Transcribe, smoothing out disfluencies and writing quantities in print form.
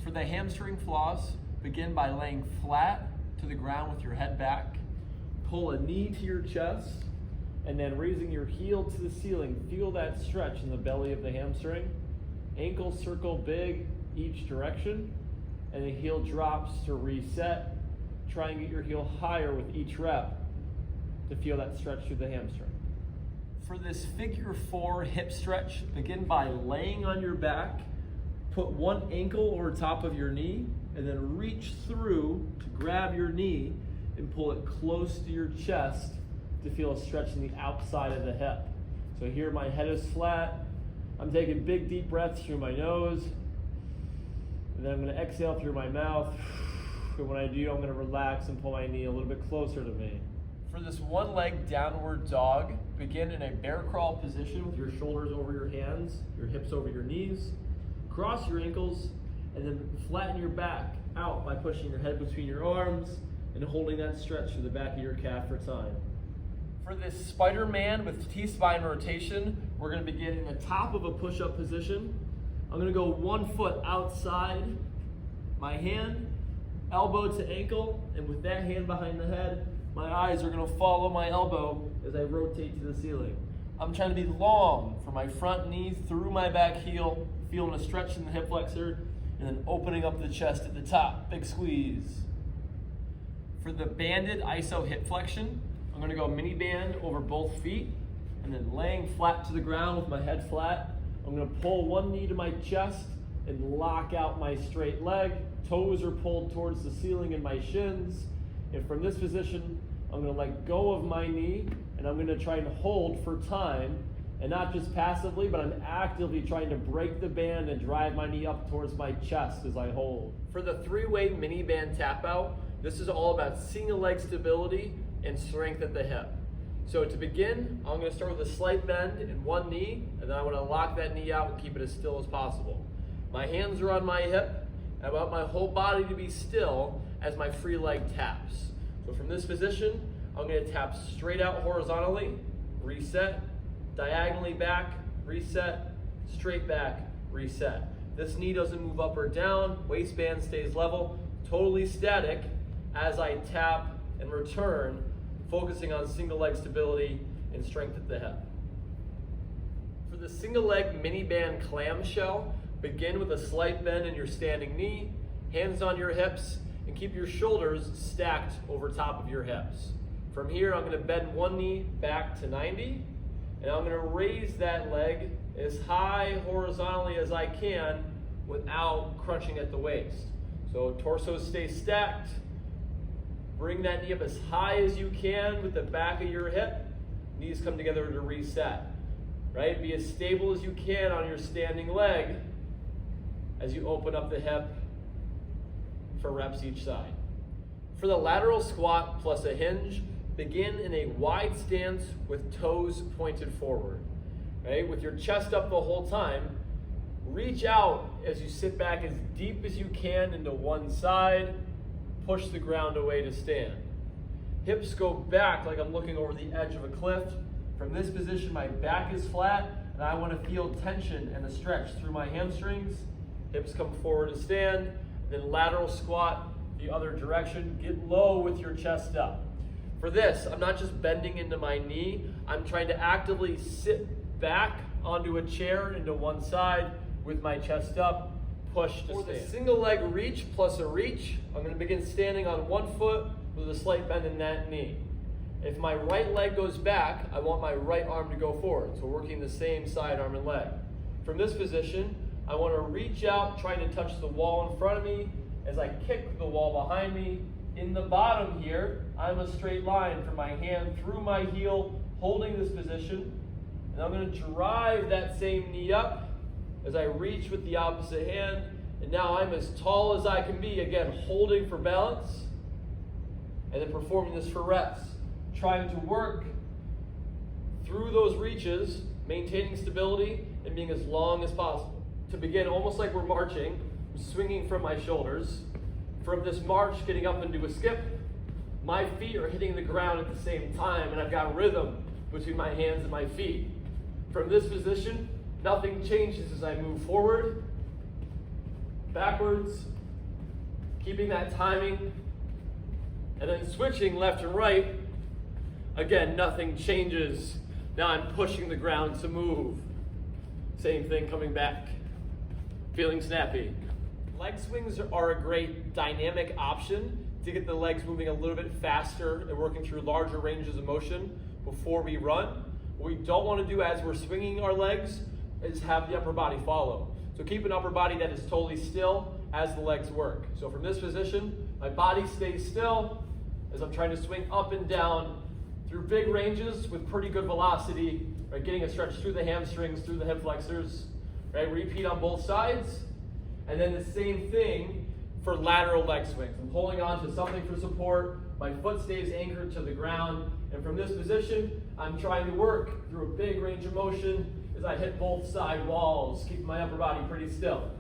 For the hamstring floss, begin by laying flat to the ground with your head back. Pull a knee to your chest, and then raising your heel to the ceiling. Feel that stretch in the belly of the hamstring. Ankles circle big each direction, and the heel drops to reset. Try and get your heel higher with each rep to feel that stretch through the hamstring. For this figure 4 hip stretch, begin by laying on your back. Put one ankle over top of your knee, and then reach through to grab your knee and pull it close to your chest to feel a stretch in the outside of the hip. So here my head is flat. I'm taking big deep breaths through my nose, and then I'm going to exhale through my mouth. And when I do, I'm going to relax and pull my knee a little bit closer to me. For this one leg downward dog, begin in a bear crawl position with your shoulders over your hands, your hips over your knees. Cross your ankles, and then flatten your back out by pushing your head between your arms and holding that stretch through the back of your calf for time. For this Spider-Man with T-spine rotation, we're going to begin in the top of a push-up position. I'm going to go 1 foot outside my hand, elbow to ankle, and with that hand behind the head, my eyes are going to follow my elbow as I rotate to the ceiling. I'm trying to be long for my front knee through my back heel, feeling a stretch in the hip flexor, and then opening up the chest at the top. Big squeeze. For the banded iso hip flexion, I'm going to go mini band over both feet, and then laying flat to the ground with my head flat. I'm going to pull one knee to my chest and lock out my straight leg. Toes are pulled towards the ceiling in my shins. And from this position, I'm going to let go of my knee, and I'm going to try and hold for time, and not just passively, but I'm actively trying to break the band and drive my knee up towards my chest as I hold. For the 3-way mini band tap out, this is all about single leg stability and strength at the hip. So to begin, I'm going to start with a slight bend in one knee, and then I want to lock that knee out and keep it as still as possible. My hands are on my hip, and I want my whole body to be still as my free leg taps. So from this position, I'm going to tap straight out horizontally, reset, diagonally back, reset, straight back, reset. This knee doesn't move up or down, waistband stays level, totally static as I tap and return, focusing on single leg stability and strength at the hip. For the single leg mini band clamshell, begin with a slight bend in your standing knee, hands on your hips, and keep your shoulders stacked over top of your hips. From here, I'm going to bend one knee back to 90, and I'm going to raise that leg as high horizontally as I can without crunching at the waist. So torso stays stacked. Bring that knee up as high as you can with the back of your hip. Knees come together to reset. Right? Be as stable as you can on your standing leg as you open up the hip for reps each side. For the lateral squat plus a hinge, begin in a wide stance with toes pointed forward. Right? With your chest up the whole time, reach out as you sit back as deep as you can into one side, push the ground away to stand. Hips go back like I'm looking over the edge of a cliff. From this position, my back is flat, and I want to feel tension and a stretch through my hamstrings. Hips come forward to stand, then lateral squat the other direction. Get low with your chest up. For this, I'm not just bending into my knee, I'm trying to actively sit back onto a chair into one side with my chest up, push to stand. For the single leg reach plus a reach, I'm going to begin standing on 1 foot with a slight bend in that knee. If my right leg goes back, I want my right arm to go forward, so working the same side arm and leg. From this position, I want to reach out, trying to touch the wall in front of me as I kick the wall behind me. In the bottom here, I'm a straight line from my hand through my heel, holding this position. And I'm going to drive that same knee up as I reach with the opposite hand. And now I'm as tall as I can be, again, holding for balance. And then performing this for reps. Trying to work through those reaches, maintaining stability, and being as long as possible. To begin, almost like we're marching, I'm swinging from my shoulders. From this march, getting up into a skip, my feet are hitting the ground at the same time, and I've got rhythm between my hands and my feet. From this position, nothing changes as I move forward, backwards, keeping that timing, and then switching left and right. Again, nothing changes. Now I'm pushing the ground to move. Same thing coming back. Feeling snappy. Leg swings are a great dynamic option to get the legs moving a little bit faster and working through larger ranges of motion before we run. What we don't want to do as we're swinging our legs is have the upper body follow. So keep an upper body that is totally still as the legs work. So from this position, my body stays still as I'm trying to swing up and down through big ranges with pretty good velocity, right? Getting a stretch through the hamstrings, through the hip flexors, right? Repeat on both sides. And then the same thing for lateral leg swings. I'm holding on to something for support, my foot stays anchored to the ground, and from this position, I'm trying to work through a big range of motion as I hit both side walls, keeping my upper body pretty still.